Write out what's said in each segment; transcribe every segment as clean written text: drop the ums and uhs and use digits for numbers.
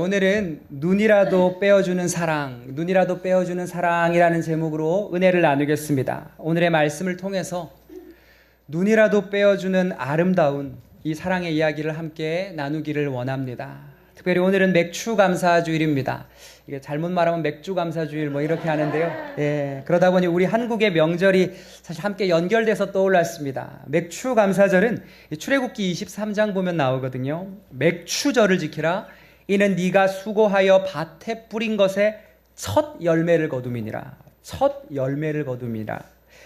오늘은 눈이라도 빼어주는 사랑, 눈이라도 빼어주는 사랑이라는 제목으로 은혜를 나누겠습니다. 오늘의 말씀을 통해서 눈이라도 빼어주는 아름다운 이 사랑의 이야기를 함께 나누기를 원합니다. 특별히 오늘은 맥주 감사 주일입니다. 이게 잘못 말하면 맥주 감사 주일 뭐 이렇게 하는데요. 그러다 보니 우리 한국의 명절이 사실 함께 연결돼서 떠올랐습니다. 맥주 감사절은 출애굽기 23장 보면 나오거든요. 맥주절을 지키라. 이는 네가 수고하여 밭에 뿌린 것에 첫 열매를 거둠이니라. 첫 열매를 거둠이라.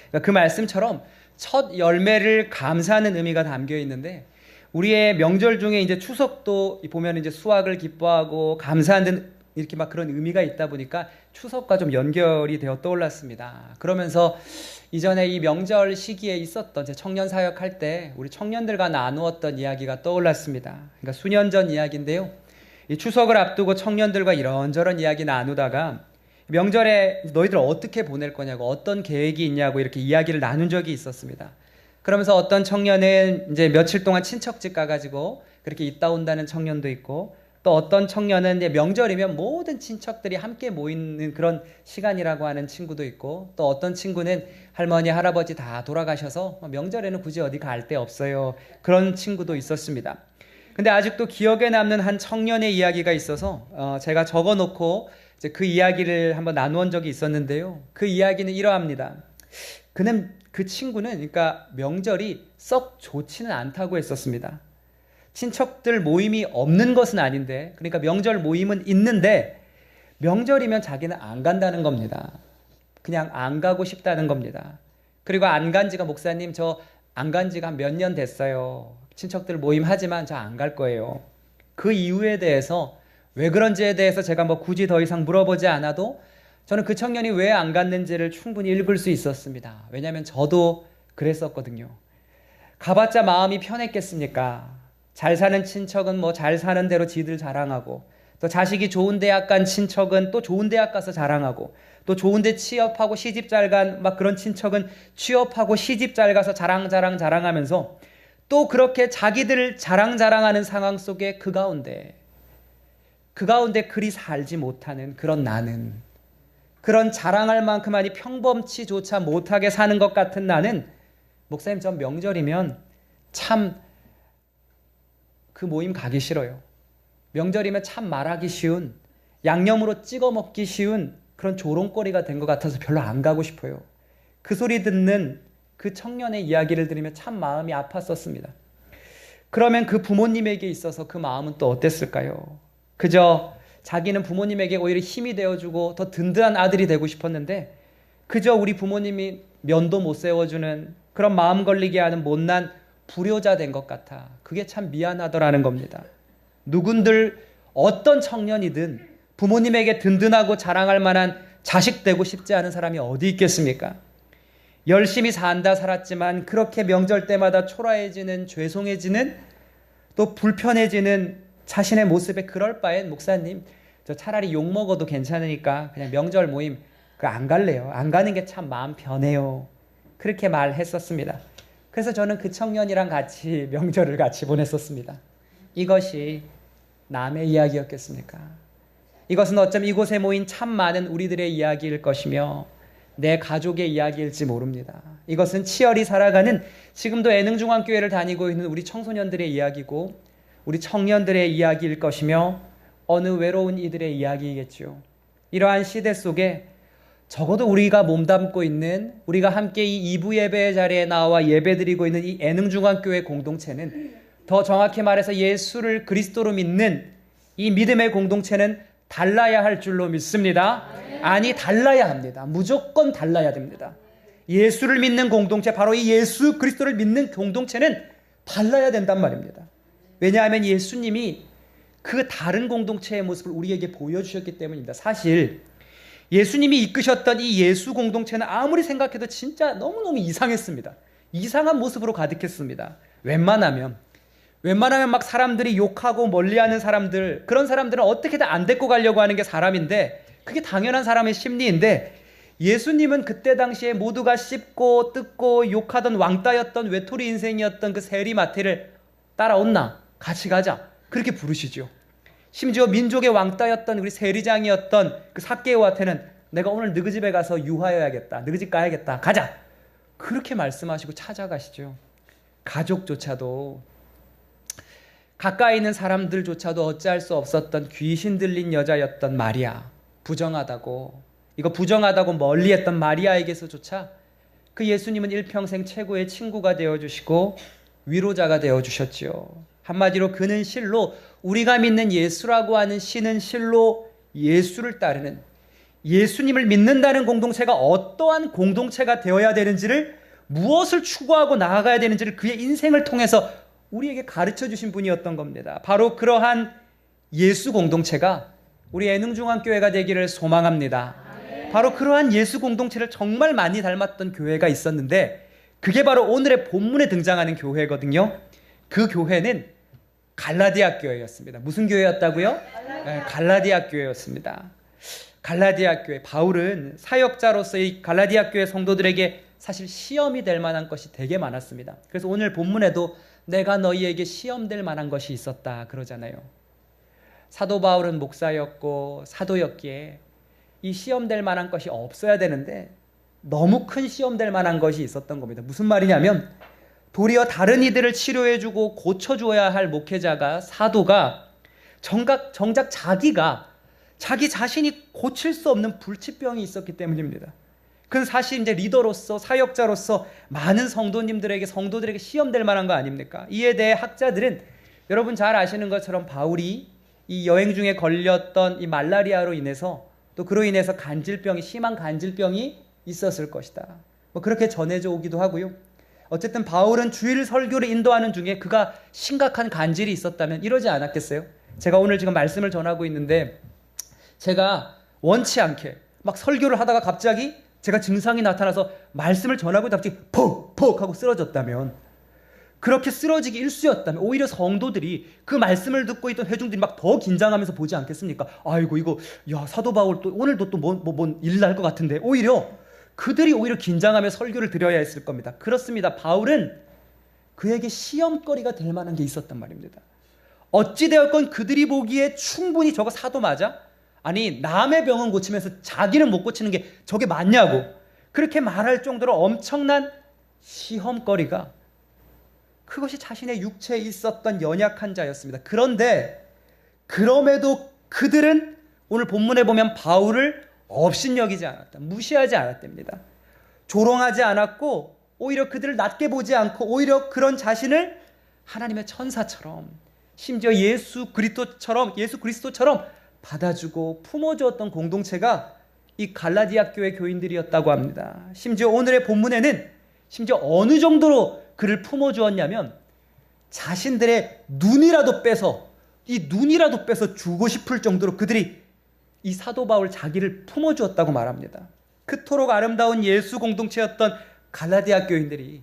그러니까 그 말씀처럼 첫 열매를 감사하는 의미가 담겨 있는데, 우리의 명절 중에 이제 추석도 보면 이제 수확을 기뻐하고 감사하는 이렇게 막 그런 의미가 있다 보니까 추석과 좀 연결이 되어 떠올랐습니다. 그러면서 이전에 이 명절 시기에 있었던 제 청년 사역할 때 우리 청년들과 나누었던 이야기가 떠올랐습니다. 그러니까 수년 전 이야기인데요. 이 추석을 앞두고 청년들과 이런저런 이야기 나누다가 명절에 너희들 어떻게 보낼 거냐고, 어떤 계획이 있냐고 이렇게 이야기를 나눈 적이 있었습니다. 그러면서 어떤 청년은 이제 며칠 동안 친척집 가가지고 그렇게 있다 온다는 청년도 있고, 또 어떤 청년은 이제 명절이면 모든 친척들이 함께 모이는 그런 시간이라고 하는 친구도 있고, 또 어떤 친구는 할머니, 할아버지 다 돌아가셔서 명절에는 굳이 어디 갈 데 없어요. 그런 친구도 있었습니다. 근데 아직도 기억에 남는 한 청년의 이야기가 있어서 제가 적어놓고 이제 그 이야기를 한번 나누은 적이 있었는데요. 그 이야기는 이러합니다. 그 친구는 그러니까 명절이 썩 좋지는 않다고 했었습니다. 친척들 모임이 없는 것은 아닌데, 그러니까 명절 모임은 있는데 명절이면 자기는 안 간다는 겁니다. 그냥 안 가고 싶다는 겁니다. 그리고 안 간 지가, 목사님 저 안 간 지가 한 몇 년 됐어요. 친척들 모임 하지만 저 안 갈 거예요. 그 이유에 대해서, 왜 그런지에 대해서 제가 뭐 굳이 더 이상 물어보지 않아도 저는 그 청년이 왜 안 갔는지를 충분히 읽을 수 있었습니다. 왜냐하면 저도 그랬었거든요. 가봤자 마음이 편했겠습니까? 잘 사는 친척은 뭐 잘 사는 대로 지들 자랑하고, 또 자식이 좋은 대학 간 친척은 또 좋은 대학 가서 자랑하고, 또 좋은 데 취업하고 시집 잘 간 막 그런 친척은 취업하고 시집 잘 가서 자랑하면서 또 그렇게 자기들 자랑하는 상황 속에 그 가운데 그리 살지 못하는 그런 나는, 그런 자랑할 만큼 아니 평범치조차 못하게 사는 것 같은 나는, 목사님 전 명절이면 참 그 모임 가기 싫어요. 명절이면 참 말하기 쉬운, 양념으로 찍어 먹기 쉬운 그런 조롱거리가 된 것 같아서 별로 안 가고 싶어요. 그 소리 듣는 그 청년의 이야기를 들으면 참 마음이 아팠었습니다. 그러면 그 부모님에게 있어서 그 마음은 또 어땠을까요? 그저 자기는 부모님에게 오히려 힘이 되어주고 더 든든한 아들이 되고 싶었는데, 그저 우리 부모님이 면도 못 세워주는 그런 마음 걸리게 하는 못난 불효자 된 것 같아. 그게 참 미안하더라는 겁니다. 누군들 어떤 청년이든 부모님에게 든든하고 자랑할 만한 자식 되고 싶지 않은 사람이 어디 있겠습니까? 열심히 살았지만 그렇게 명절 때마다 초라해지는, 죄송해지는, 또 불편해지는 자신의 모습에 그럴 바엔 목사님 저 차라리 욕 먹어도 괜찮으니까 그냥 명절 모임 안 갈래요. 안 가는 게 참 마음 편해요. 그렇게 말했었습니다. 그래서 저는 그 청년이랑 같이 명절을 같이 보냈었습니다. 이것이 남의 이야기였겠습니까? 이것은 어쩜 이곳에 모인 참 많은 우리들의 이야기일 것이며 내 가족의 이야기일지 모릅니다. 이것은 치열히 살아가는, 지금도 애능중앙교회를 다니고 있는 우리 청소년들의 이야기고 우리 청년들의 이야기일 것이며 어느 외로운 이들의 이야기이겠죠. 이러한 시대 속에 적어도 우리가 몸담고 있는, 우리가 함께 이 2부 예배의 자리에 나와 예배드리고 있는 이 애능중앙교회 공동체는, 더 정확히 말해서 예수를 그리스도로 믿는 이 믿음의 공동체는 달라야 할 줄로 믿습니다. 아니, 달라야 합니다. 무조건 달라야 됩니다. 예수를 믿는 공동체, 바로 이 예수 그리스도를 믿는 공동체는 달라야 된단 말입니다. 왜냐하면 예수님이 그 다른 공동체의 모습을 우리에게 보여주셨기 때문입니다. 사실 예수님이 이끄셨던 이 예수 공동체는 아무리 생각해도 진짜 너무너무 이상했습니다. 이상한 모습으로 가득했습니다. 웬만하면 막 사람들이 욕하고 멀리하는 사람들, 그런 사람들은 어떻게든 안 데리고 가려고 하는 게 사람인데, 그게 당연한 사람의 심리인데, 예수님은 그때 당시에 모두가 씹고 뜯고 욕하던 왕따였던 외톨이 인생이었던 그 세리마태를 따라온나? 같이 가자. 그렇게 부르시죠. 심지어 민족의 왕따였던 우리 세리장이었던 그 삭개오한테는 내가 오늘 너희 집에 가서 유하여야겠다. 너희 집 가야겠다. 가자. 그렇게 말씀하시고 찾아가시죠. 가족조차도, 가까이 있는 사람들조차도 어찌할 수 없었던 귀신 들린 여자였던 마리아, 부정하다고, 이거 부정하다고 멀리했던 마리아에게서조차 그 예수님은 일평생 최고의 친구가 되어주시고 위로자가 되어주셨지요. 한마디로 그는 실로, 우리가 믿는 예수라고 하는 신은 실로 예수를 따르는, 예수님을 믿는다는 공동체가 어떠한 공동체가 되어야 되는지를, 무엇을 추구하고 나아가야 되는지를 그의 인생을 통해서 우리에게 가르쳐 주신 분이었던 겁니다. 바로 그러한 예수 공동체가 우리 애능중앙교회가 되기를 소망합니다. 바로 그러한 예수 공동체를 정말 많이 닮았던 교회가 있었는데, 그게 바로 오늘의 본문에 등장하는 교회거든요. 그 교회는 갈라디아 교회였습니다. 무슨 교회였다고요? 갈라디아 교회였습니다. 갈라디아 교회, 바울은 사역자로서 이 갈라디아 교회 성도들에게 사실 시험이 될 만한 것이 되게 많았습니다. 그래서 오늘 본문에도 내가 너희에게 시험될 만한 것이 있었다 그러잖아요. 사도 바울은 목사였고 사도였기에 이 시험될 만한 것이 없어야 되는데 너무 큰 시험될 만한 것이 있었던 겁니다. 무슨 말이냐면, 도리어 다른 이들을 치료해주고 고쳐줘야 할 목회자가, 사도가 정작 자기 자신이 고칠 수 없는 불치병이 있었기 때문입니다. 그건 사실 이제 리더로서, 사역자로서 많은 성도들에게 시험될 만한 거 아닙니까? 이에 대해 학자들은 여러분 잘 아시는 것처럼 바울이 이 여행 중에 걸렸던 이 말라리아로 인해서, 또 그로 인해서 심한 간질병이 있었을 것이다, 뭐 그렇게 전해져 오기도 하고요. 어쨌든 바울은 주일 설교를 인도하는 중에 그가 심각한 간질이 있었다면 이러지 않았겠어요? 제가 오늘 지금 말씀을 전하고 있는데, 제가 원치 않게 막 설교를 하다가 갑자기 제가 증상이 나타나서 말씀을 전하고 갑자기 퍽퍽 하고 쓰러졌다면, 그렇게 쓰러지기 일쑤였다면 오히려 성도들이, 그 말씀을 듣고 있던 회중들이 막 더 긴장하면서 보지 않겠습니까? 아이고 이거, 야 사도 바울 또 오늘도 또 뭔 일 날 것 같은데, 그들이 오히려 긴장하며 설교를 드려야 했을 겁니다. 그렇습니다. 바울은 그에게 시험거리가 될 만한 게 있었단 말입니다. 어찌되었건 그들이 보기에 충분히 저거 사도 맞아? 아니 남의 병은 고치면서 자기는 못 고치는 게 저게 맞냐고 그렇게 말할 정도로 엄청난 시험거리가, 그것이 자신의 육체에 있었던 연약한 자였습니다. 그런데 그럼에도 그들은 오늘 본문에 보면 바울을 업신여기지 않았다, 무시하지 않았답니다. 조롱하지 않았고, 오히려 그들을 낮게 보지 않고, 오히려 그런 자신을 하나님의 천사처럼, 심지어 예수 그리스도처럼 받아주고 품어주었던 공동체가 이 갈라디아 교회 교인들이었다고 합니다. 심지어 오늘의 본문에는 어느 정도로 그를 품어주었냐면, 자신들의 눈이라도 빼서 주고 싶을 정도로 그들이 이 사도 바울 자기를 품어주었다고 말합니다. 그토록 아름다운 예수 공동체였던 갈라디아 교인들이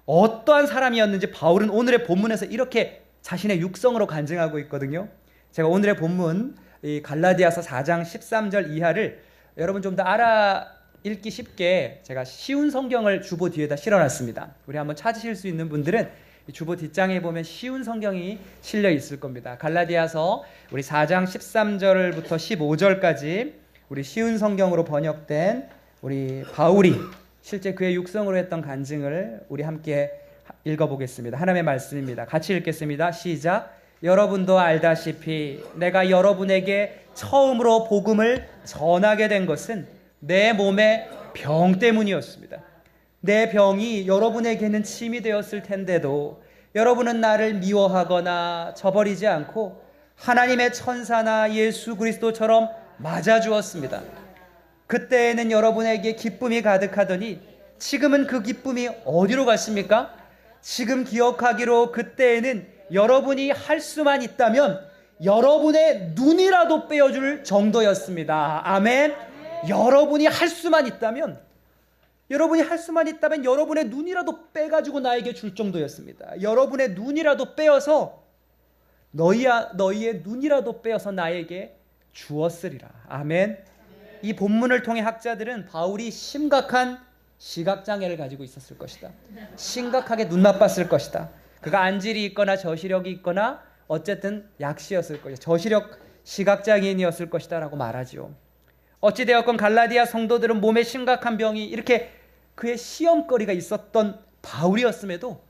어떠한 사람이었는지 바울은 오늘의 본문에서 이렇게 자신의 육성으로 간증하고 있거든요. 제가 오늘의 본문 이 갈라디아서 4장 13절 이하를 여러분 좀 더 알아 읽기 쉽게 제가 쉬운 성경을 주보 뒤에다 실어놨습니다. 우리 한번 찾으실 수 있는 분들은 이 주보 뒷장에 보면 쉬운 성경이 실려 있을 겁니다. 갈라디아서 우리 4장 13절부터 15절까지 우리 쉬운 성경으로 번역된 우리 바울이 실제 그의 육성으로 했던 간증을 우리 함께 읽어보겠습니다. 하나님의 말씀입니다. 같이 읽겠습니다. 시작. 여러분도 알다시피 내가 여러분에게 처음으로 복음을 전하게 된 것은 내 몸의 병 때문이었습니다. 내 병이 여러분에게는 침이 되었을 텐데도 여러분은 나를 미워하거나 저버리지 않고 하나님의 천사나 예수 그리스도처럼 맞아주었습니다. 그때에는 여러분에게 기쁨이 가득하더니 지금은 그 기쁨이 어디로 갔습니까? 지금 기억하기로 그때에는 여러분이 할 수만 있다면 여러분의 눈이라도 빼어줄 정도였습니다. 아멘. 여러분이 할 수만 있다면 여러분의 눈이라도 빼가지고 나에게 줄 정도였습니다. 여러분의 눈이라도 빼어서 너희의 눈이라도 빼어서 나에게 주었으리라. 아멘. 이 본문을 통해 학자들은 바울이 심각한 시각장애를 가지고 있었을 것이다. 심각하게 눈 나빴을 것이다. 그가 안질이 있거나 저시력이 있거나 어쨌든 약시였을 것이다. 저시력 시각장애인이었을 것이다라고 말하지요. 어찌되었건 갈라디아 성도들은 몸에 심각한 병이 이렇게 그의 시험거리가 있었던 바울이었음에도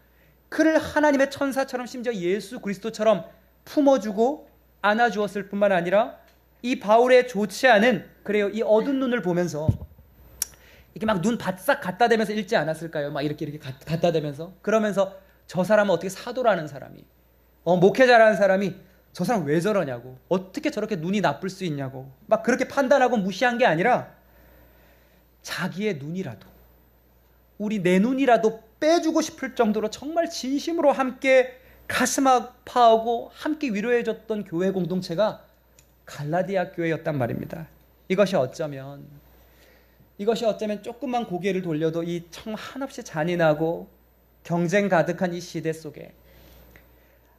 그를 하나님의 천사처럼 심지어 예수 그리스도처럼 품어주고 안아주었을 뿐만 아니라 이 바울의 좋지 않은 그래요 이 어두운 눈을 보면서 이렇게 막 눈 바싹 갖다 대면서 읽지 않았을까요? 막 이렇게 갖다 대면서 그러면서 저 사람은 어떻게 사도라는 사람이 목회자라는 사람이 저 사람 왜 저러냐고 어떻게 저렇게 눈이 나쁠 수 있냐고 막 그렇게 판단하고 무시한 게 아니라 자기의 눈이라도 우리 내 눈이라도 빼주고 싶을 정도로 정말 진심으로 함께 가슴 아파하고 함께 위로해줬던 교회 공동체가 갈라디아 교회였단 말입니다. 이것이 어쩌면 조금만 고개를 돌려도 이 참 한없이 잔인하고 경쟁 가득한 이 시대 속에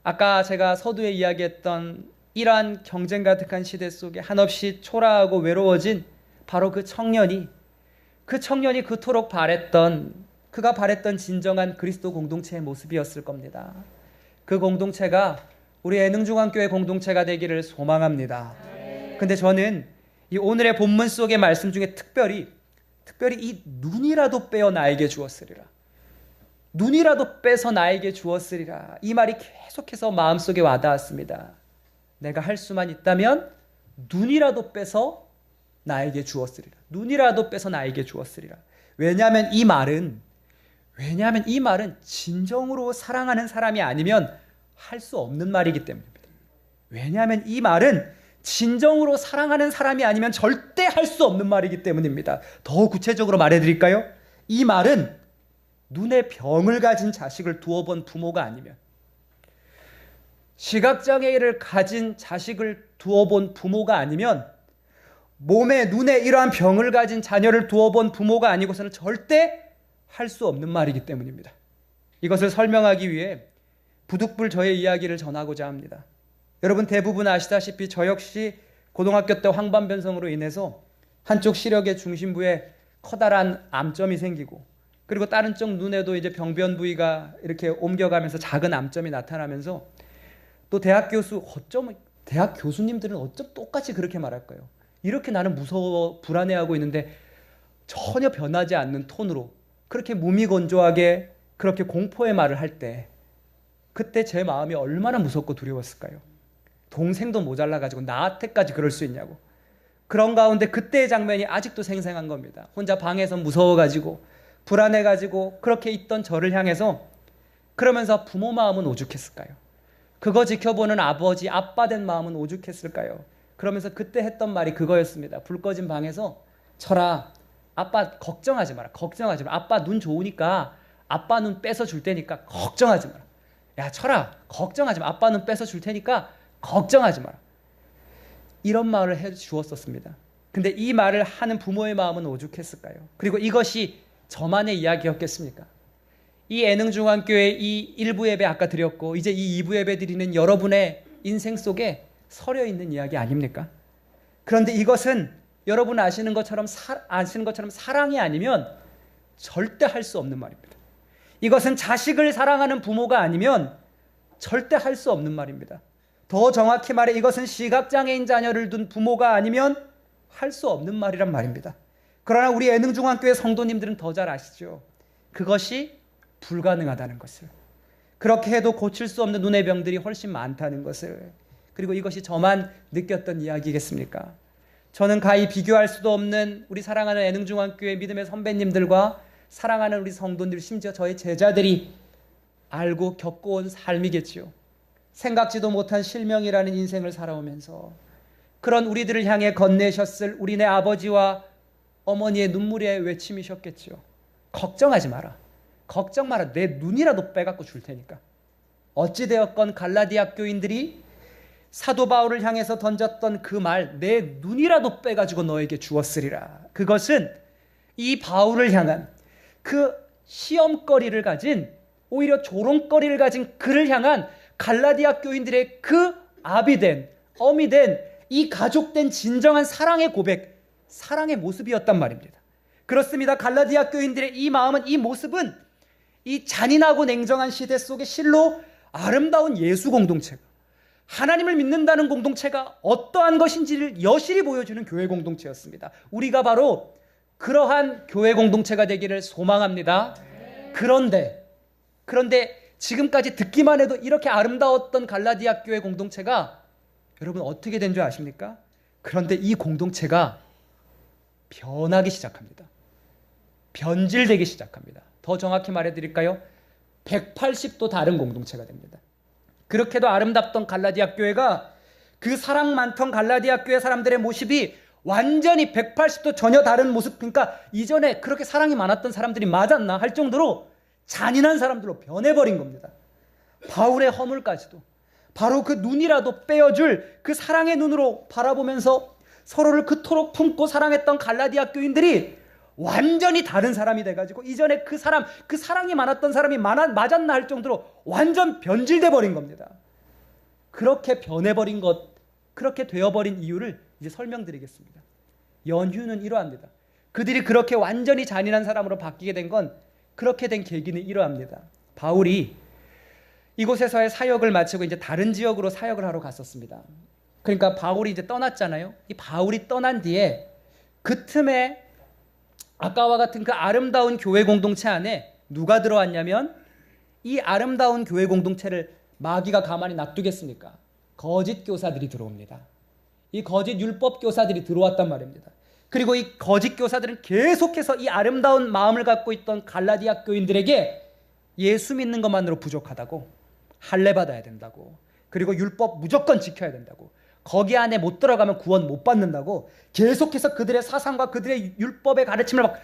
아까 제가 서두에 이야기했던 이러한 경쟁 가득한 시대 속에 한없이 초라하고 외로워진 바로 그 청년이 그토록 그가 바랬던 진정한 그리스도 공동체의 모습이었을 겁니다. 그 공동체가 우리 애능중앙교회 공동체가 되기를 소망합니다. 근데 저는 이 오늘의 본문 속의 말씀 중에 특별히 이 눈이라도 빼어 나에게 주었으리라. 눈이라도 빼서 나에게 주었으리라. 이 말이 계속해서 마음속에 와닿았습니다. 내가 할 수만 있다면 눈이라도 빼서 나에게 주었으리라. 눈이라도 빼서 나에게 주었으리라. 왜냐하면 이 말은 진정으로 사랑하는 사람이 아니면 할 수 없는 말이기 때문입니다. 왜냐하면 이 말은 진정으로 사랑하는 사람이 아니면 절대 할 수 없는 말이기 때문입니다. 더 구체적으로 말해드릴까요? 이 말은 눈에 병을 가진 자식을 두어 본 부모가 아니면 시각장애를 가진 자식을 두어 본 부모가 아니면 몸에 눈에 이러한 병을 가진 자녀를 두어 본 부모가 아니고서는 절대 할 수 없는 말이기 때문입니다. 이것을 설명하기 위해 부득불 저의 이야기를 전하고자 합니다. 여러분 대부분 아시다시피 저 역시 고등학교 때 황반변성으로 인해서 한쪽 시력의 중심부에 커다란 암점이 생기고 그리고 다른 쪽 눈에도 이제 병변 부위가 이렇게 옮겨가면서 작은 암점이 나타나면서 또 대학 교수님들은 어쩜 똑같이 그렇게 말할까요? 이렇게 나는 무서워 불안해하고 있는데 전혀 변하지 않는 톤으로 그렇게 무미건조하게 그렇게 공포의 말을 할 때 그때 제 마음이 얼마나 무섭고 두려웠을까요? 동생도 모자라가지고 나한테까지 그럴 수 있냐고. 그런 가운데 그때의 장면이 아직도 생생한 겁니다. 혼자 방에서 무서워가지고 불안해가지고 그렇게 있던 저를 향해서 그러면서 부모 마음은 오죽했을까요? 그거 지켜보는 아버지, 아빠 된 마음은 오죽했을까요? 그러면서 그때 했던 말이 그거였습니다. 불 꺼진 방에서 철아, 아빠 걱정하지 마라. 걱정하지 마라. 아빠 눈 좋으니까 아빠 눈 뺏어 줄 테니까 걱정하지 마라. 야 철아, 걱정하지 마. 아빠 눈 뺏어 줄 테니까 걱정하지 마라. 이런 말을 해 주었었습니다. 근데 이 말을 하는 부모의 마음은 오죽했을까요? 그리고 이것이 저만의 이야기였겠습니까? 이 애능중앙교회 이 1부 예배 아까 드렸고 이제 이 2부 예배 드리는 여러분의 인생 속에 서려 있는 이야기 아닙니까? 그런데 이것은 여러분 아시는 것처럼 사랑이 아니면 절대 할 수 없는 말입니다. 이것은 자식을 사랑하는 부모가 아니면 절대 할 수 없는 말입니다. 더 정확히 말해 이것은 시각장애인 자녀를 둔 부모가 아니면 할 수 없는 말이란 말입니다. 그러나 우리 애능중앙교회 성도님들은 더 잘 아시죠. 그것이 불가능하다는 것을. 그렇게 해도 고칠 수 없는 눈의 병들이 훨씬 많다는 것을. 그리고 이것이 저만 느꼈던 이야기겠습니까? 저는 가히 비교할 수도 없는 우리 사랑하는 애능중앙교회 믿음의 선배님들과 사랑하는 우리 성도들 심지어 저희 제자들이 알고 겪어온 삶이겠지요. 생각지도 못한 실명이라는 인생을 살아오면서 그런 우리들을 향해 건네셨을 우리네 아버지와 어머니의 눈물의 외침이셨겠죠. 걱정하지 마라. 걱정 마라. 내 눈이라도 빼갖고 줄 테니까. 어찌되었건 갈라디아 교인들이 사도 바울을 향해서 던졌던 그 말, 내 눈이라도 빼가지고 너에게 주었으리라. 그것은 이 바울을 향한 그 시험거리를 가진 오히려 조롱거리를 가진 그를 향한 갈라디아 교인들의 그 아비 된 어미 된 이 가족된 진정한 사랑의 고백, 사랑의 모습이었단 말입니다. 그렇습니다. 갈라디아 교인들의 이 마음은 이 모습은 이 잔인하고 냉정한 시대 속에 실로 아름다운 예수 공동체가 하나님을 믿는다는 공동체가 어떠한 것인지를 여실히 보여주는 교회 공동체였습니다. 우리가 바로 그러한 교회 공동체가 되기를 소망합니다. 그런데 지금까지 듣기만 해도 이렇게 아름다웠던 갈라디아 교회 공동체가 여러분 어떻게 된 줄 아십니까? 그런데 이 공동체가 변하기 시작합니다. 변질되기 시작합니다. 더 정확히 말해드릴까요? 180도 다른 공동체가 됩니다. 그렇게도 아름답던 갈라디아 교회가 그 사랑 많던 갈라디아 교회 사람들의 모습이 완전히 180도 전혀 다른 모습, 그러니까 이전에 그렇게 사랑이 많았던 사람들이 맞았나 할 정도로 잔인한 사람들로 변해버린 겁니다. 바울의 허물까지도 바로 그 눈이라도 빼어줄 그 사랑의 눈으로 바라보면서 서로를 그토록 품고 사랑했던 갈라디아 교인들이 완전히 다른 사람이 돼가지고 이전에 그 사랑이 많았던 사람이 맞았나 할 정도로 완전 변질돼 버린 겁니다. 그렇게 변해버린 것, 그렇게 되어버린 이유를 이제 설명드리겠습니다. 연유는 이러합니다. 그들이 그렇게 완전히 잔인한 사람으로 바뀌게 된 건, 그렇게 된 계기는 이러합니다. 바울이 이곳에서의 사역을 마치고 이제 다른 지역으로 사역을 하러 갔었습니다. 그러니까 바울이 이제 떠났잖아요. 이 바울이 떠난 뒤에 그 틈에 아까와 같은 그 아름다운 교회 공동체 안에 누가 들어왔냐면, 이 아름다운 교회 공동체를 마귀가 가만히 놔두겠습니까? 거짓 교사들이 들어옵니다. 이 거짓 율법 교사들이 들어왔단 말입니다. 그리고 이 거짓 교사들은 계속해서 이 아름다운 마음을 갖고 있던 갈라디아 교인들에게 예수 믿는 것만으로 부족하다고, 할례 받아야 된다고, 그리고 율법 무조건 지켜야 된다고, 거기 안에 못 들어가면 구원 못 받는다고 계속해서 그들의 사상과 그들의 율법의 가르침을 막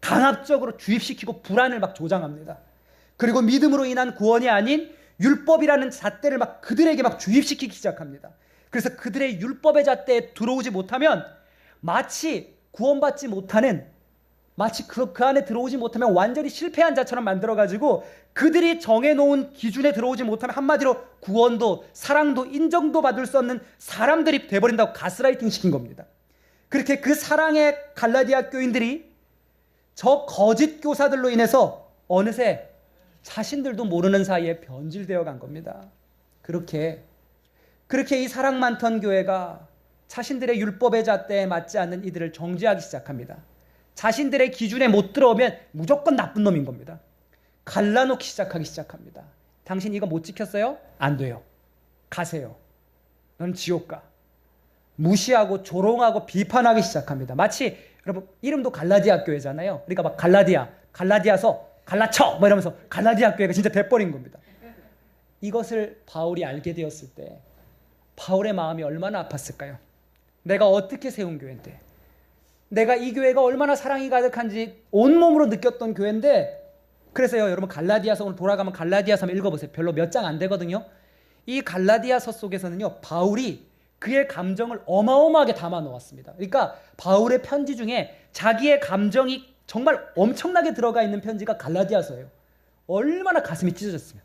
강압적으로 주입시키고 불안을 막 조장합니다. 그리고 믿음으로 인한 구원이 아닌 율법이라는 잣대를 막 그들에게 막 주입시키기 시작합니다. 그래서 그들의 율법의 잣대에 들어오지 못하면 마치 구원받지 못하는, 마치 그 안에 들어오지 못하면 완전히 실패한 자처럼 만들어가지고 그들이 정해놓은 기준에 들어오지 못하면 한마디로 구원도 사랑도 인정도 받을 수 없는 사람들이 돼버린다고 가스라이팅 시킨 겁니다. 그렇게 그 사랑의 갈라디아 교인들이 저 거짓 교사들로 인해서 어느새 자신들도 모르는 사이에 변질되어 간 겁니다. 그렇게 이 사랑 많던 교회가 자신들의 율법의 잣대에 맞지 않는 이들을 정죄하기 시작합니다. 자신들의 기준에 못 들어오면 무조건 나쁜 놈인 겁니다. 갈라놓기 시작합니다. 당신 이거 못 지켰어요? 안 돼요. 가세요. 넌 지옥 가. 무시하고 조롱하고 비판하기 시작합니다. 마치 여러분 이름도 갈라디아 교회잖아요. 그러니까 막 갈라디아서 갈라쳐 뭐 이러면서 갈라디아 교회가 진짜 돼버린 겁니다. 이것을 바울이 알게 되었을 때 바울의 마음이 얼마나 아팠을까요? 내가 어떻게 세운 교회인데, 내가 이 교회가 얼마나 사랑이 가득한지 온몸으로 느꼈던 교회인데, 그래서요 여러분 갈라디아서 오늘 돌아가면 갈라디아서 한번 읽어보세요. 별로 몇 장 안 되거든요. 이 갈라디아서 속에서는요 바울이 그의 감정을 어마어마하게 담아 놓았습니다. 그러니까 바울의 편지 중에 자기의 감정이 정말 엄청나게 들어가 있는 편지가 갈라디아서예요. 얼마나 가슴이 찢어졌으면,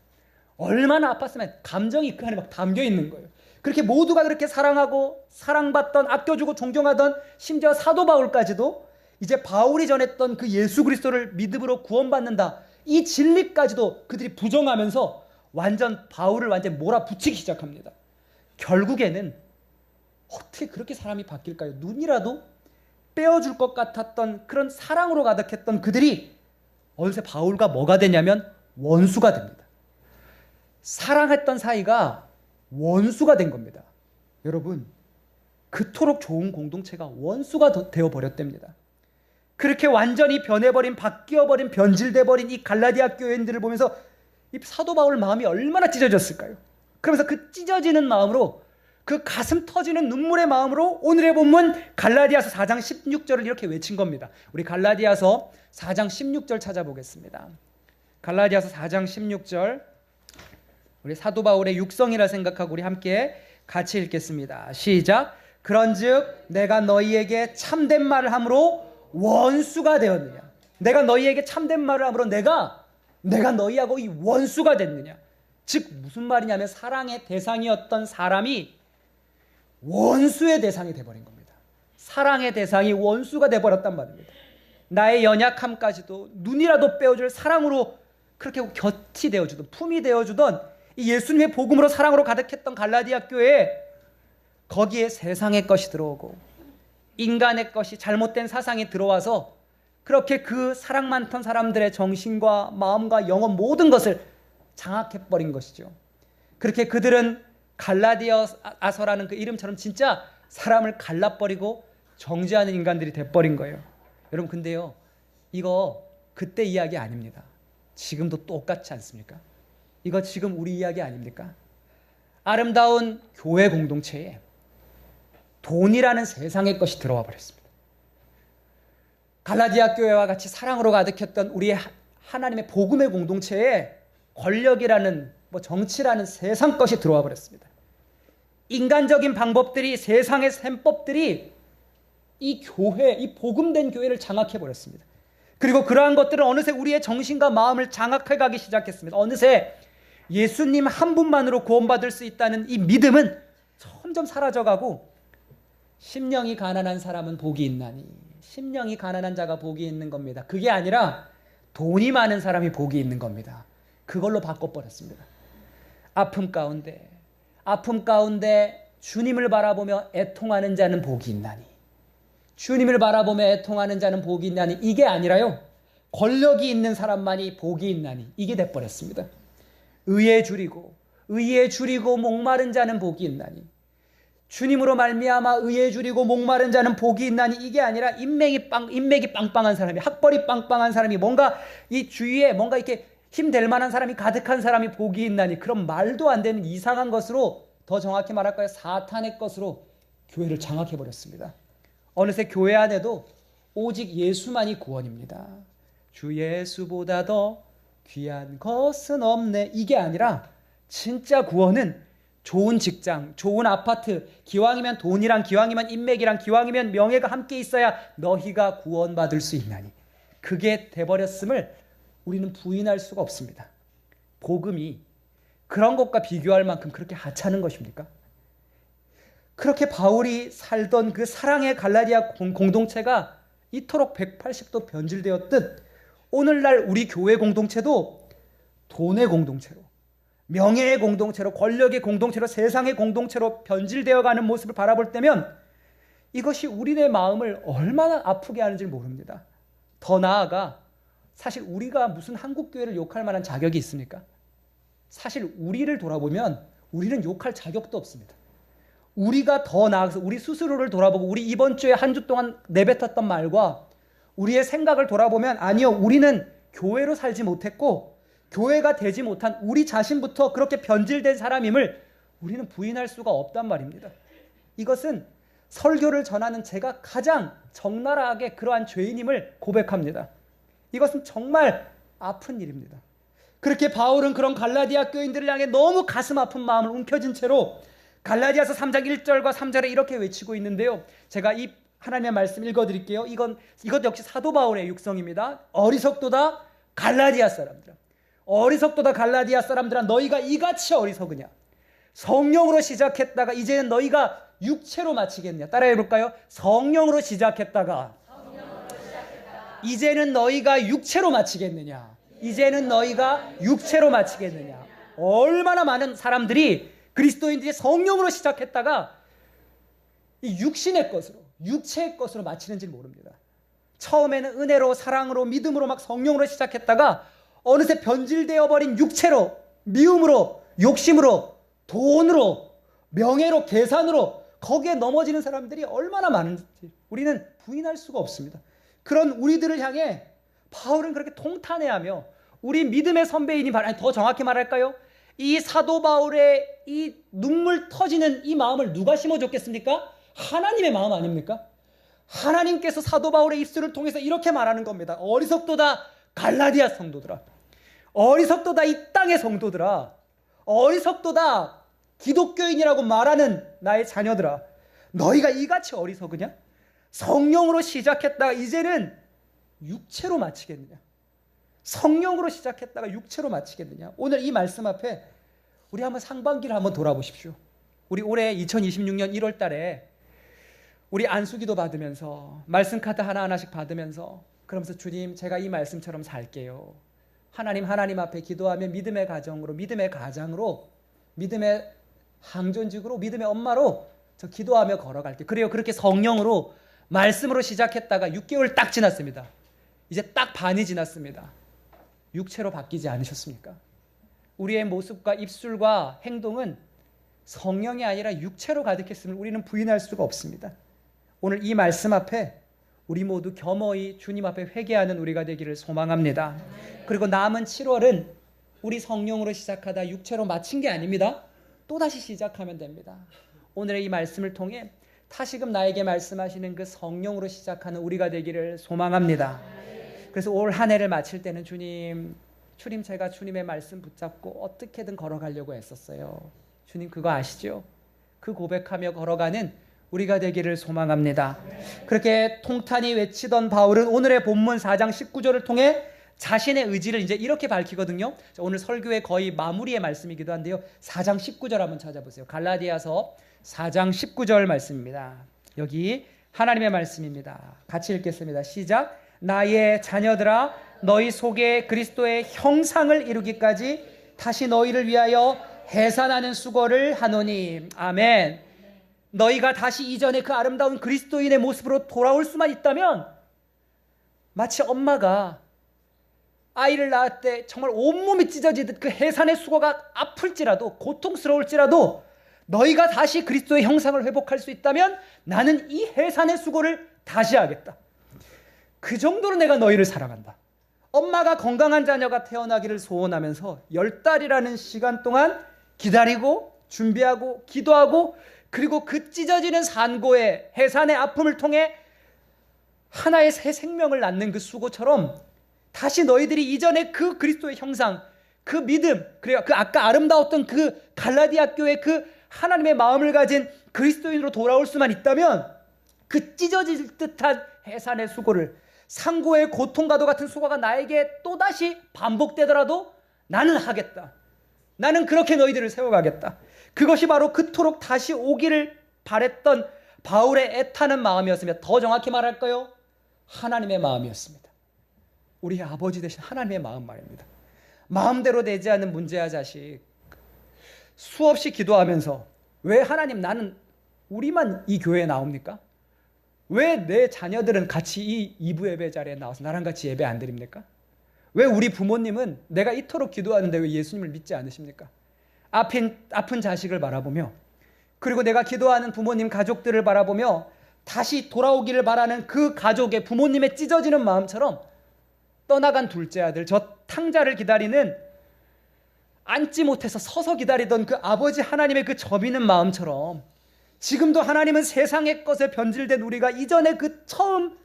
얼마나 아팠으면 감정이 그 안에 막 담겨 있는 거예요. 그렇게 모두가 그렇게 사랑하고 사랑받던, 아껴주고 존경하던, 심지어 사도 바울까지도 이제 바울이 전했던 그 예수 그리스도를 믿음으로 구원받는다, 이 진리까지도 그들이 부정하면서 바울을 완전 몰아붙이기 시작합니다. 결국에는 어떻게 그렇게 사람이 바뀔까요? 눈이라도 빼어줄 것 같았던 그런 사랑으로 가득했던 그들이 어느새 바울과 뭐가 되냐면 원수가 됩니다. 사랑했던 사이가 원수가 된 겁니다. 여러분, 그토록 좋은 공동체가 원수가 되어버렸답니다. 그렇게 완전히 변해버린, 바뀌어버린, 변질돼버린 이 갈라디아 교인들을 보면서 이 사도 바울 마음이 얼마나 찢어졌을까요? 그러면서 그 찢어지는 마음으로, 그 가슴 터지는 눈물의 마음으로 오늘의 본문 갈라디아서 4장 16절을 이렇게 외친 겁니다. 우리 갈라디아서 4장 16절 찾아보겠습니다. 갈라디아서 4장 16절, 우리 사도 바울의 육성이라 생각하고 우리 함께 같이 읽겠습니다. 시작. 그런즉 내가 너희에게 참된 말을 함으로 원수가 되었느냐? 내가 너희에게 참된 말을 함으로 내가 너희하고 이 원수가 됐느냐? 즉 무슨 말이냐면 사랑의 대상이었던 사람이 원수의 대상이 돼버린 겁니다. 사랑의 대상이 원수가 돼버렸단 말입니다. 나의 연약함까지도 눈이라도 빼어줄 사랑으로 그렇게 곁이 되어주던, 품이 되어주던 이 예수님의 복음으로 사랑으로 가득했던 갈라디아 교회에 거기에 세상의 것이 들어오고 인간의 것이 잘못된 사상이 들어와서 그렇게 그 사랑 많던 사람들의 정신과 마음과 영혼 모든 것을 장악해버린 것이죠. 그렇게 그들은 갈라디아서라는 그 이름처럼 진짜 사람을 갈라버리고 정죄하는 인간들이 돼버린 거예요. 여러분 근데요, 이거 그때 이야기 아닙니다. 지금도 똑같지 않습니까? 이거 지금 우리 이야기 아닙니까? 아름다운 교회 공동체에 돈이라는 세상의 것이 들어와 버렸습니다. 갈라디아 교회와 같이 사랑으로 가득했던 우리의 하나님의 복음의 공동체에 권력이라는 정치라는 세상 것이 들어와 버렸습니다. 인간적인 방법들이, 세상의 셈법들이 이 교회, 이 복음된 교회를 장악해 버렸습니다. 그리고 그러한 것들은 어느새 우리의 정신과 마음을 장악해 가기 시작했습니다. 어느새 예수님 한 분만으로 구원받을 수 있다는 이 믿음은 점점 사라져가고, 심령이 가난한 사람은 복이 있나니, 심령이 가난한 자가 복이 있는 겁니다. 그게 아니라 돈이 많은 사람이 복이 있는 겁니다. 그걸로 바꿔버렸습니다. 아픔 가운데 주님을 바라보며 애통하는 자는 복이 있나니, 주님을 바라보며 애통하는 자는 복이 있나니, 이게 아니라요, 권력이 있는 사람만이 복이 있나니, 이게 돼버렸습니다. 의에 줄이고 목마른 자는 복이 있나니, 주님으로 말미암아 의에 줄이고 목마른 자는 복이 있나니, 이게 아니라 인맥이 빵빵한 사람이, 학벌이 빵빵한 사람이, 뭔가 이 주위에 뭔가 이렇게 힘될 만한 사람이 가득한 사람이 복이 있나니, 그런 말도 안 되는 이상한 것으로, 더 정확히 말할까요, 사탄의 것으로 교회를 장악해 버렸습니다. 어느새 교회 안에도 오직 예수만이 구원입니다. 주 예수보다 더 귀한 것은 없네, 이게 아니라 진짜 구원은 좋은 직장, 좋은 아파트, 기왕이면 돈이랑, 기왕이면 인맥이랑, 기왕이면 명예가 함께 있어야 너희가 구원받을 수 있나니, 그게 돼버렸음을 우리는 부인할 수가 없습니다. 복음이 그런 것과 비교할 만큼 그렇게 하찮은 것입니까? 그렇게 바울이 살던 그 사랑의 갈라디아 공동체가 이토록 180도 변질되었듯, 오늘날 우리 교회 공동체도 돈의 공동체로, 명예의 공동체로, 권력의 공동체로, 세상의 공동체로 변질되어가는 모습을 바라볼 때면 이것이 우리의 마음을 얼마나 아프게 하는지 모릅니다. 더 나아가 사실 우리가 무슨 한국교회를 욕할 만한 자격이 있습니까? 사실 우리를 돌아보면 우리는 욕할 자격도 없습니다. 우리가 더 나아가서 우리 스스로를 돌아보고, 우리 이번 주에 한 주 동안 내뱉었던 말과 우리의 생각을 돌아보면, 아니요, 우리는 교회로 살지 못했고 교회가 되지 못한 우리 자신부터 그렇게 변질된 사람임을 우리는 부인할 수가 없단 말입니다. 이것은 설교를 전하는 제가 가장 적나라하게 그러한 죄인임을 고백합니다. 이것은 정말 아픈 일입니다. 그렇게 바울은 그런 갈라디아 교인들을 향해 너무 가슴 아픈 마음을 움켜쥔 채로 갈라디아서 3장 1절과 3절에 이렇게 외치고 있는데요, 제가 이 하나님의 말씀 읽어드릴게요. 이것 역시 사도 바울의 육성입니다. 어리석도다 갈라디아 사람들아, 어리석도다 갈라디아 사람들아, 너희가 이같이 어리석으냐? 성령으로 시작했다가 이제는 너희가 육체로 마치겠냐? 따라해 볼까요? 성령으로 시작했다가 이제는 너희가 육체로 마치겠느냐? 이제는 너희가 육체로 마치겠느냐? 얼마나 많은 사람들이, 그리스도인들이 성령으로 시작했다가 이 육신의 것으로, 육체의 것으로 마치는지 모릅니다. 처음에는 은혜로, 사랑으로, 믿음으로 막 성령으로 시작했다가 어느새 변질되어 버린 육체로, 미움으로, 욕심으로, 돈으로, 명예로, 계산으로 거기에 넘어지는 사람들이 얼마나 많은지 우리는 부인할 수가 없습니다. 그런 우리들을 향해 바울은 그렇게 통탄해하며, 우리 믿음의 선배이니, 더 정확히 말할까요? 이 사도 바울의 이 눈물 터지는 이 마음을 누가 심어줬겠습니까? 하나님의 마음 아닙니까? 하나님께서 사도 바울의 입술을 통해서 이렇게 말하는 겁니다. 어리석도다 갈라디아 성도들아, 어리석도다 이 땅의 성도들아, 어리석도다 기독교인이라고 말하는 나의 자녀들아, 너희가 이같이 어리석으냐? 성령으로 시작했다가 이제는 육체로 마치겠느냐? 성령으로 시작했다가 육체로 마치겠느냐? 오늘 이 말씀 앞에 우리 한번 상반기를 한번 돌아보십시오. 우리 올해 2026년 1월 달에 우리 안수기도 받으면서 말씀 카드 하나하나씩 받으면서, 그러면서 주님, 제가 이 말씀처럼 살게요. 하나님 앞에 기도하며 믿음의 가정으로, 믿음의 가장으로, 믿음의 항존직으로, 믿음의 엄마로 저 기도하며 걸어갈게요. 그래요. 그렇게 성령으로 말씀으로 시작했다가 6개월 딱 지났습니다. 이제 딱 반이 지났습니다. 육체로 바뀌지 않으셨습니까? 우리의 모습과 입술과 행동은 성령이 아니라 육체로 가득했음을 우리는 부인할 수가 없습니다. 오늘 이 말씀 앞에 우리 모두 겸허히 주님 앞에 회개하는 우리가 되기를 소망합니다. 그리고 남은 7월은 우리 성령으로 시작하다 육체로 마친 게 아닙니다. 또다시 시작하면 됩니다. 오늘의 이 말씀을 통해 다시금 나에게 말씀하시는 그 성령으로 시작하는 우리가 되기를 소망합니다. 그래서 올 한 해를 마칠 때는 주님 제가 주님의 말씀 붙잡고 어떻게든 걸어가려고 했었어요. 주님 그거 아시죠? 그 고백하며 걸어가는 우리가 되기를 소망합니다. 그렇게 통탄히 외치던 바울은 오늘의 본문 4장 19절을 통해 자신의 의지를 이제 이렇게 밝히거든요. 오늘 설교의 거의 마무리의 말씀이기도 한데요. 4장 19절 한번 찾아보세요. 갈라디아서 4장 19절 말씀입니다. 여기 하나님의 말씀입니다. 같이 읽겠습니다. 시작. 나의 자녀들아 너희 속에 그리스도의 형상을 이루기까지 다시 너희를 위하여 해산하는 수고를 하노니. 아멘. 너희가 다시 이전의 그 아름다운 그리스도인의 모습으로 돌아올 수만 있다면 마치 엄마가 아이를 낳을 때 정말 온몸이 찢어지듯 그 해산의 수고가 아플지라도 고통스러울지라도 너희가 다시 그리스도의 형상을 회복할 수 있다면 나는 이 해산의 수고를 다시 하겠다. 그 정도로 내가 너희를 사랑한다. 엄마가 건강한 자녀가 태어나기를 소원하면서 10달이라는 시간 동안 기다리고 준비하고 기도하고 그리고 그 찢어지는 산고의 해산의 아픔을 통해 하나의 새 생명을 낳는 그 수고처럼 다시 너희들이 이전에 그 그리스도의 형상, 그 믿음, 그래요. 그 아까 아름다웠던 그 갈라디아 교회 그 하나님의 마음을 가진 그리스도인으로 돌아올 수만 있다면 그 찢어질 듯한 해산의 수고를 상고의 고통과도 같은 수고가 나에게 또다시 반복되더라도 나는 하겠다. 나는 그렇게 너희들을 세워가겠다. 그것이 바로 그토록 다시 오기를 바랬던 바울의 애타는 마음이었으며 더 정확히 말할까요? 하나님의 마음이었습니다. 우리 아버지 되신 하나님의 마음 말입니다. 마음대로 되지 않는 문제와 자식 수없이 기도하면서 왜 하나님 나는 우리만 이 교회에 나옵니까? 왜 내 자녀들은 같이 이 2부 예배 자리에 나와서 나랑 같이 예배 안 드립니까? 왜 우리 부모님은 내가 이토록 기도하는데 왜 예수님을 믿지 않으십니까? 아픈 자식을 바라보며 그리고 내가 기도하는 부모님 가족들을 바라보며 다시 돌아오기를 바라는 그 가족의 부모님의 찢어지는 마음처럼 떠나간 둘째 아들 저 탕자를 기다리는 앉지 못해서 서서 기다리던 그 아버지 하나님의 그 저비는 마음처럼 지금도 하나님은 세상의 것에 변질된 우리가 이전에 그 처음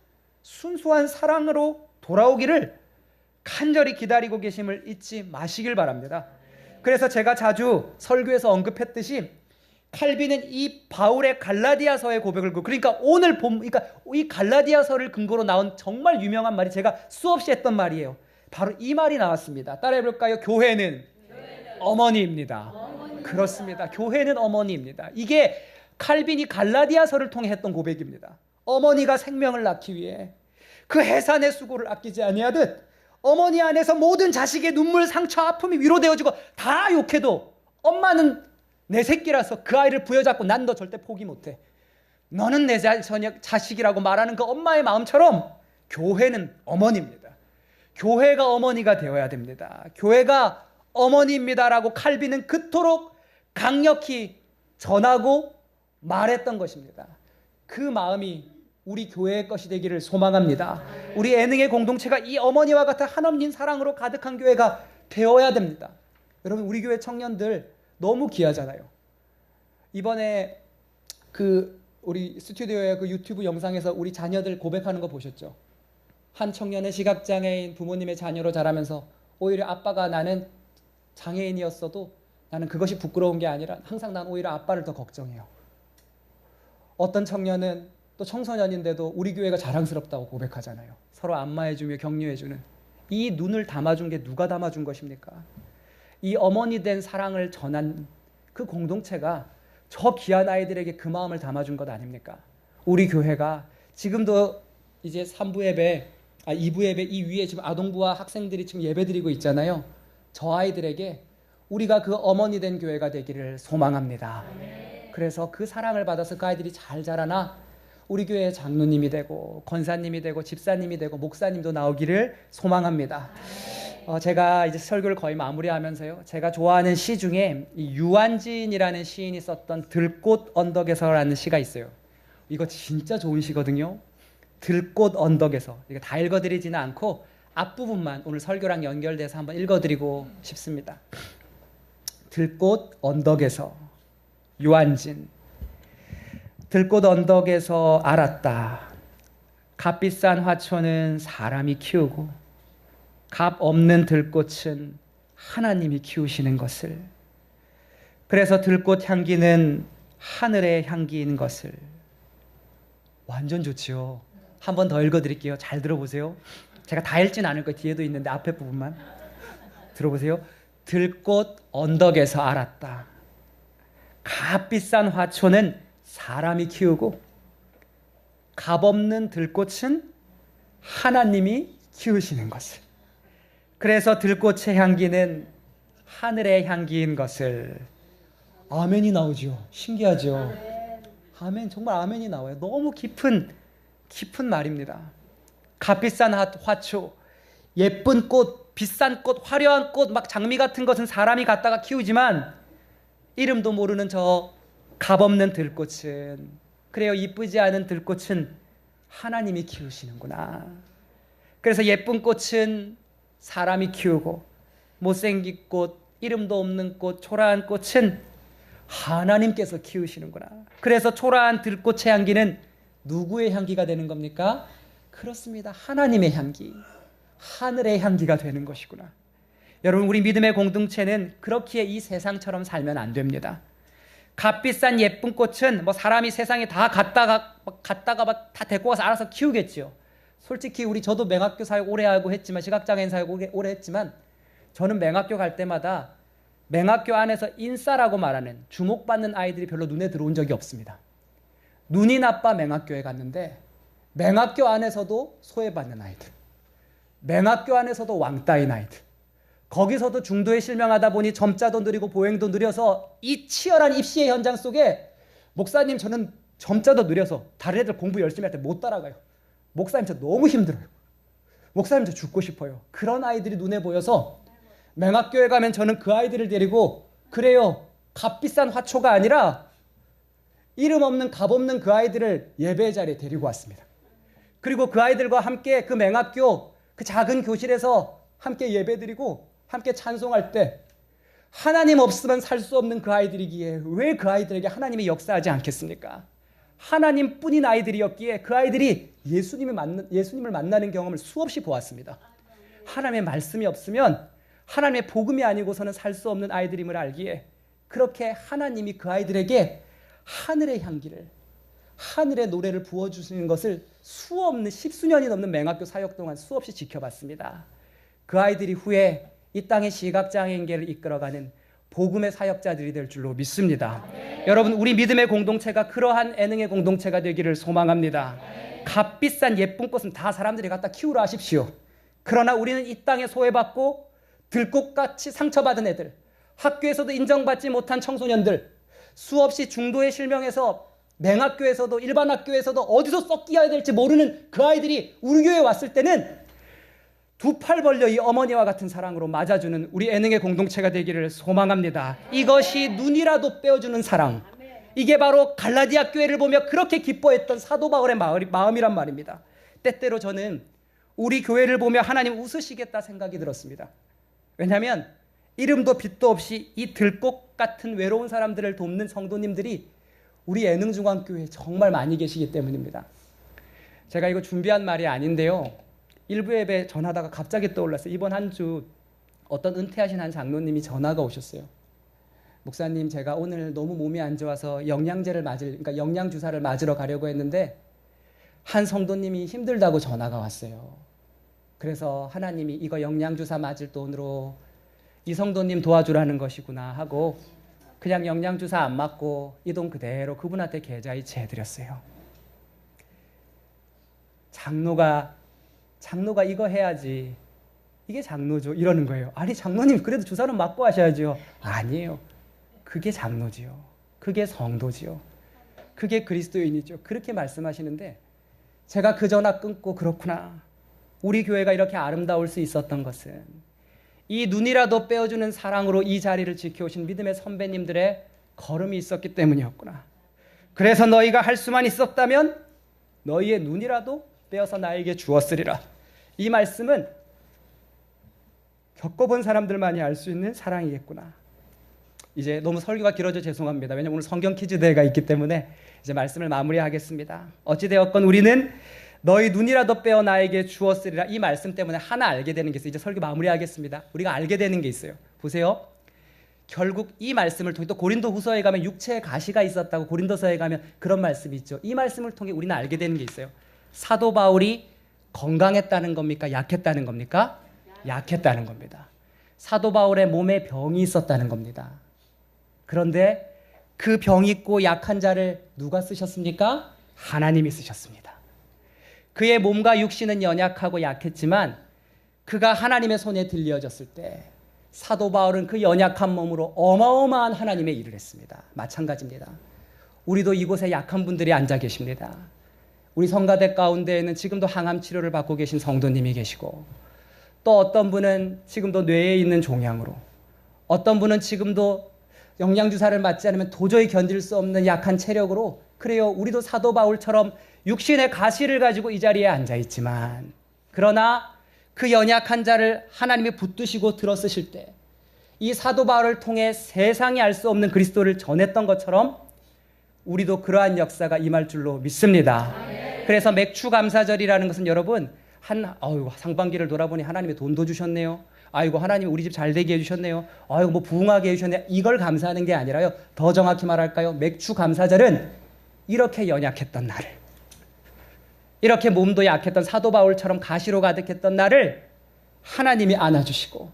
순수한 사랑으로 돌아오기를 간절히 기다리고 계심을 잊지 마시길 바랍니다. 그래서 제가 자주 설교에서 언급했듯이 칼빈은 이 바울의 갈라디아서의 고백을 그러니까 오늘 그러니까 이 갈라디아서를 근거로 나온 정말 유명한 말이 제가 수없이 했던 말이에요. 바로 이 말이 나왔습니다. 따라해 볼까요? 교회는 어머니입니다. 그렇습니다. 교회는 어머니입니다. 이게 칼빈이 갈라디아서를 통해 했던 고백입니다. 어머니가 생명을 낳기 위해 그 해산의 수고를 아끼지 아니하듯 어머니 안에서 모든 자식의 눈물, 상처, 아픔이 위로되어지고 다 욕해도 엄마는 내 새끼라서 그 아이를 부여잡고 난 너 절대 포기 못해. 너는 내 자식이라고 말하는 그 엄마의 마음처럼 교회는 어머니입니다. 교회가 어머니가 되어야 됩니다. 교회가 어머니입니다라고 칼빈은 그토록 강력히 전하고 말했던 것입니다. 그 마음이 우리 교회의 것이 되기를 소망합니다. 우리 애능의 공동체가 이 어머니와 같은 한없는 사랑으로 가득한 교회가 되어야 됩니다. 여러분 우리 교회 청년들 너무 귀하잖아요. 이번에 우리 스튜디오의 그 유튜브 영상에서 우리 자녀들 고백하는 거 보셨죠? 한 청년은 시각장애인 부모님의 자녀로 자라면서 오히려 아빠가 나는 장애인이었어도 나는 그것이 부끄러운 게 아니라 항상 난 오히려 아빠를 더 걱정해요. 어떤 청년은 또 청소년인데도 우리 교회가 자랑스럽다고 고백하잖아요. 서로 안마해주며 격려해주는 이 눈을 담아준 게 누가 담아준 것입니까? 이 어머니 된 사랑을 전한 그 공동체가 저 귀한 아이들에게 그 마음을 담아준 것 아닙니까? 우리 교회가 지금도 이제 3부 예배 2부 예배 이 위에 지금 아동부와 학생들이 지금 예배드리고 있잖아요. 저 아이들에게 우리가 그 어머니 된 교회가 되기를 소망합니다. 그래서 그 사랑을 받아서 그 아이들이 잘 자라나 우리 교회 장로님이 되고 권사님이 되고 집사님이 되고 목사님도 나오기를 소망합니다. 제가 이제 설교를 거의 마무리하면서요. 제가 좋아하는 시 중에 이 유한진이라는 시인이 썼던 들꽃 언덕에서라는 시가 있어요. 이거 진짜 좋은 시거든요. 들꽃 언덕에서. 이거 다 읽어드리지는 않고 앞부분만 오늘 설교랑 연결돼서 한번 읽어드리고 싶습니다. 들꽃 언덕에서 유한진. 들꽃 언덕에서 알았다. 값비싼 화초는 사람이 키우고 값 없는 들꽃은 하나님이 키우시는 것을. 그래서 들꽃 향기는 하늘의 향기인 것을. 완전 좋지요. 한 번 더 읽어드릴게요. 잘 들어보세요. 제가 다 읽진 않을 거예요. 뒤에도 있는데 앞에 부분만 들어보세요. 들꽃 언덕에서 알았다. 값비싼 화초는 사람이 키우고 값없는 들꽃은 하나님이 키우시는 것을. 그래서 들꽃의 향기는 하늘의 향기인 것을. 아멘이 나오죠. 신기하죠. 아멘, 정말 아멘이 나와요. 너무 깊은 말입니다. 값비싼 화초, 예쁜 꽃, 비싼 꽃, 화려한 꽃, 막 장미 같은 것은 사람이 갖다가 키우지만 이름도 모르는 저 값없는 들꽃은, 그래요, 이쁘지 않은 들꽃은 하나님이 키우시는구나. 그래서 예쁜 꽃은 사람이 키우고 못생긴 꽃, 이름도 없는 꽃, 초라한 꽃은 하나님께서 키우시는구나. 그래서 초라한 들꽃의 향기는 누구의 향기가 되는 겁니까? 그렇습니다. 하나님의 향기, 하늘의 향기가 되는 것이구나. 여러분, 우리 믿음의 공동체는 그렇기에 이 세상처럼 살면 안 됩니다. 값비싼 예쁜 꽃은 뭐 사람이 세상에 다 갖다가 막 다 데리고 가서 알아서 키우겠죠. 솔직히 저도 맹학교 사역 오래 하고 했지만, 시각장애인 사역 오래 했지만, 저는 맹학교 갈 때마다 맹학교 안에서 인싸라고 말하는 주목받는 아이들이 별로 눈에 들어온 적이 없습니다. 눈이 나빠 맹학교에 갔는데 맹학교 안에서도 소외받는 아이들, 맹학교 안에서도 왕따인 아이들, 거기서도 중도에 실명하다 보니 점자도 느리고 보행도 느려서 이 치열한 입시의 현장 속에, 목사님 저는 점자도 느려서 다른 애들 공부 열심히 할 때 못 따라가요. 목사님 저 너무 힘들어요. 목사님 저 죽고 싶어요. 그런 아이들이 눈에 보여서 맹학교에 가면 저는 그 아이들을 데리고, 그래요, 값비싼 화초가 아니라 이름 없는 값 없는 그 아이들을 예배 자리에 데리고 왔습니다. 그리고 그 아이들과 함께 그 맹학교 그 작은 교실에서 함께 예배드리고 함께 찬송할 때, 하나님 없으면 살 수 없는 그 아이들이기에 왜 그 아이들에게 하나님이 역사하지 않겠습니까? 하나님뿐인 아이들이었기에 그 아이들이 예수님을 만나는 경험을 수없이 보았습니다. 하나님의 말씀이 없으면, 하나님의 복음이 아니고서는 살 수 없는 아이들임을 알기에, 그렇게 하나님이 그 아이들에게 하늘의 향기를, 하늘의 노래를 부어주시는 것을 십수년이 넘는 맹학교 사역 동안 수없이 지켜봤습니다. 그 아이들이 후에 이 땅의 시각장애인계를 이끌어가는 복음의 사역자들이 될 줄로 믿습니다. 여러분, 우리 믿음의 공동체가 그러한 애능의 공동체가 되기를 소망합니다. 값비싼 예쁜 꽃은 다 사람들이 갖다 키우라 하십시오. 그러나 우리는 이 땅에 소외받고 들꽃같이 상처받은 애들, 학교에서도 인정받지 못한 청소년들, 수없이 중도에 실명해서 맹학교에서도 일반 학교에서도 어디서 썩기야 될지 모르는 그 아이들이 우리 교회에 왔을 때는 두 팔 벌려 이 어머니와 같은 사랑으로 맞아주는 우리 애능의 공동체가 되기를 소망합니다. 이것이 눈이라도 빼어주는 사랑, 이게 바로 갈라디아 교회를 보며 그렇게 기뻐했던 사도 바울의 마음이란 말입니다. 때때로 저는 우리 교회를 보며 하나님 웃으시겠다 생각이 들었습니다. 왜냐하면 이름도 빛도 없이 이 들꽃 같은 외로운 사람들을 돕는 성도님들이 우리 애능중앙교회에 정말 많이 계시기 때문입니다. 제가 이거 준비한 말이 아닌데요, 일부 예배 전하다가 갑자기 떠올랐어요. 이번 한 주 어떤 은퇴하신 한 장로님이 전화가 오셨어요. 목사님, 제가 오늘 너무 몸이 안 좋아서 그러니까 영양주사를 맞으러 가려고 했는데 한 성도님이 힘들다고 전화가 왔어요. 그래서 하나님이 이거 영양주사 맞을 돈으로 이 성도님 도와주라는 것이구나 하고 그냥 영양주사 안 맞고 이 돈 그대로 그분한테 계좌이체 해드렸어요. 장로가 장로가 이거 해야지. 이게 장로죠. 이러는 거예요. 아니 장로님 그래도 주사는 맞고 하셔야죠. 아니에요. 그게 장로지요. 그게 성도지요. 그게 그리스도인이죠. 그렇게 말씀하시는데 제가 그 전화 끊고 그렇구나. 우리 교회가 이렇게 아름다울 수 있었던 것은 이 눈이라도 빼어주는 사랑으로 이 자리를 지켜오신 믿음의 선배님들의 걸음이 있었기 때문이었구나. 그래서 너희가 할 수만 있었다면 너희의 눈이라도 빼어서 나에게 주었으리라. 이 말씀은 겪어본 사람들만이 알 수 있는 사랑이겠구나. 이제 너무 설교가 길어져 죄송합니다. 왜냐하면 오늘 성경 퀴즈 대회가 있기 때문에 이제 말씀을 마무리하겠습니다. 어찌되었건 우리는 너희 눈이라도 빼어 나에게 주었으리라. 이 말씀 때문에 하나 알게 되는 게 있어요. 이제 설교 마무리하겠습니다. 우리가 알게 되는 게 있어요. 보세요. 결국 이 말씀을 통해 또 고린도후서에 가면 육체의 가시가 있었다고 고린도서에 가면 그런 말씀이 있죠. 이 말씀을 통해 우리는 알게 되는 게 있어요. 사도 바울이 건강했다는 겁니까? 약했다는 겁니까? 약했다는 겁니다. 사도 바울의 몸에 병이 있었다는 겁니다. 그런데 그 병 있고 약한 자를 누가 쓰셨습니까? 하나님이 쓰셨습니다. 그의 몸과 육신은 연약하고 약했지만 그가 하나님의 손에 들려졌을 때 사도 바울은 그 연약한 몸으로 어마어마한 하나님의 일을 했습니다. 마찬가지입니다. 우리도 이곳에 약한 분들이 앉아 계십니다. 우리 성가대 가운데에는 지금도 항암 치료를 받고 계신 성도님이 계시고 또 어떤 분은 지금도 뇌에 있는 종양으로 어떤 분은 지금도 영양주사를 맞지 않으면 도저히 견딜 수 없는 약한 체력으로 그래요. 우리도 사도 바울처럼 육신의 가시를 가지고 이 자리에 앉아있지만 그러나 그 연약한 자를 하나님이 붙드시고 들어쓰실 때 이 사도 바울을 통해 세상이 알 수 없는 그리스도를 전했던 것처럼 우리도 그러한 역사가 임할 줄로 믿습니다. 그래서 맥주 감사절이라는 것은 여러분 상반기를 돌아보니 하나님이 돈도 주셨네요. 아이고 하나님이 우리 집 잘 되게 해주셨네요. 아이고 뭐 부흥하게 해주셨네요. 이걸 감사하는 게 아니라요. 더 정확히 말할까요? 맥주 감사절은 이렇게 연약했던 나를 이렇게 몸도 약했던 사도 바울처럼 가시로 가득했던 나를 하나님이 안아주시고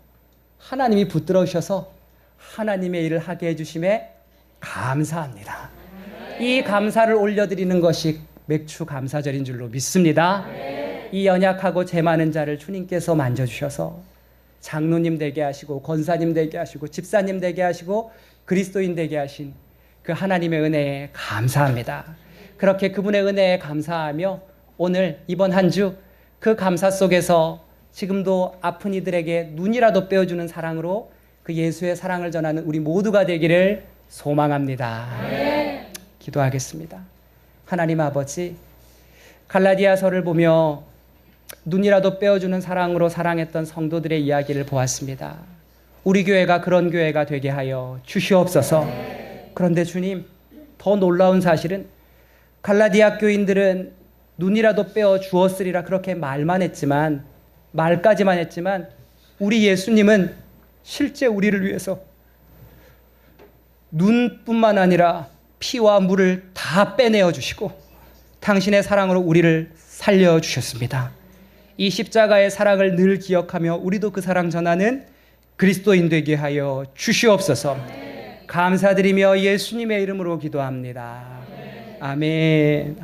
하나님이 붙들어 주셔서 하나님의 일을 하게 해주심에 감사합니다. 이 감사를 올려드리는 것이 맥주 감사절인 줄로 믿습니다. 이 연약하고 죄 많은 자를 주님께서 만져주셔서 장로님 되게 하시고 권사님 되게 하시고 집사님 되게 하시고 그리스도인 되게 하신 그 하나님의 은혜에 감사합니다. 그렇게 그분의 은혜에 감사하며 오늘 이번 한 주 그 감사 속에서 지금도 아픈 이들에게 눈이라도 빼어주는 사랑으로 그 예수의 사랑을 전하는 우리 모두가 되기를 소망합니다. 기도하겠습니다. 하나님 아버지, 갈라디아서를 보며 눈이라도 빼어주는 사랑으로 사랑했던 성도들의 이야기를 보았습니다. 우리 교회가 그런 교회가 되게 하여 주시옵소서. 그런데 주님, 더 놀라운 사실은 갈라디아 교인들은 눈이라도 빼어 주었으리라 그렇게 말까지만 했지만 우리 예수님은 실제 우리를 위해서 눈뿐만 아니라 피와 물을 다 빼내어 주시고 당신의 사랑으로 우리를 살려주셨습니다. 이 십자가의 사랑을 늘 기억하며 우리도 그 사랑 전하는 그리스도인 되게 하여 주시옵소서. 감사드리며 예수님의 이름으로 기도합니다. 아멘.